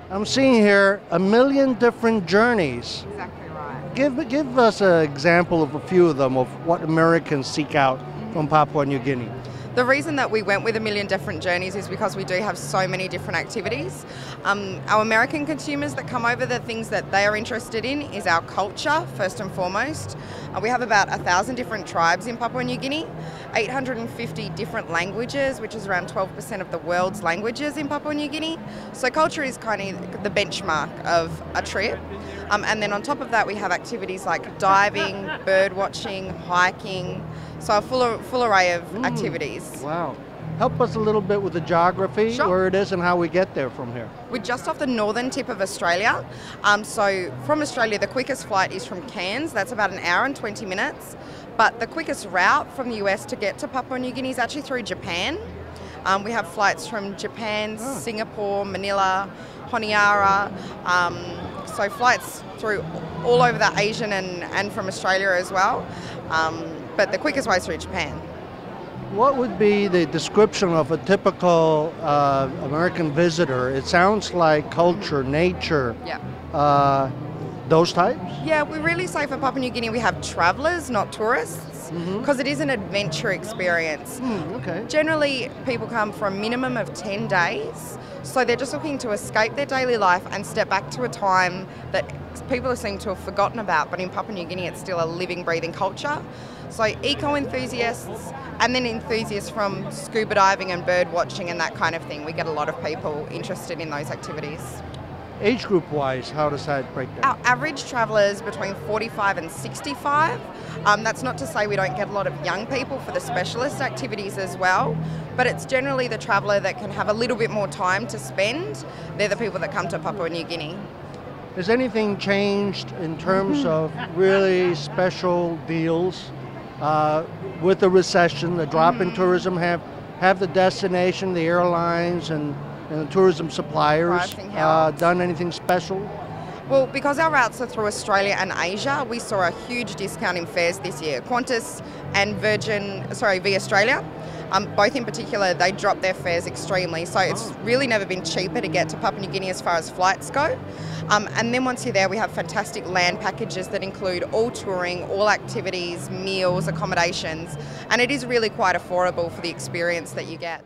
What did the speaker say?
I'm seeing here a million different journeys. Exactly right. Give us an example of a few of them of what Americans seek out from Papua New Guinea. The reason that we went with a million different journeys is because we do have so many different activities. Our American consumers that come over, the things that they are interested in is our culture, first and foremost. We have about 1,000 different tribes in Papua New Guinea, 850 different languages, which is around 12% of the world's languages in Papua New Guinea. So culture is kind of the benchmark of a trip. And then on top of that, we have activities like diving, bird watching, hiking, so a full array of activities. Wow. Help us a little bit with the geography, Sure. where it is and how we get there from here. We're just off the northern tip of Australia. So from Australia, the quickest flight is from Cairns. That's about an hour and 20 minutes. But the quickest route from the US to get to Papua New Guinea is actually through Japan. We have flights from Japan, Singapore, Manila, Honiara. So flights through all over the Asian and from Australia as well. But the quickest way is through Japan. What would be the description of a typical American visitor? It sounds like culture, nature, Yeah. those types? Yeah, we really say for Papua New Guinea we have travellers, not tourists, because it is an adventure experience. Okay. Generally, people come for a minimum of 10 days, so they're just looking to escape their daily life and step back to a time that people seem to have forgotten about, but in Papua New Guinea it's still a living, breathing culture. So eco-enthusiasts and then enthusiasts from scuba diving and bird watching and that kind of thing. We get a lot of people interested in those activities. Age group wise, how does that break down? Our average traveller is between 45 and 65. That's not to say we don't get a lot of young people for the specialist activities as well, but it's generally the traveller that can have a little bit more time to spend. They're the people that come to Papua New Guinea. Has anything changed in terms of really special deals with the recession, the drop in tourism? Have the destination, the airlines, and the tourism suppliers done anything special? Well, because our routes are through Australia and Asia, we saw a huge discount in fares this year. Qantas and V Australia, both in particular, they dropped their fares extremely. So it's really never been cheaper to get to Papua New Guinea as far as flights go. And then once you're there, we have fantastic land packages that include all touring, all activities, meals, accommodations, and it is really quite affordable for the experience that you get.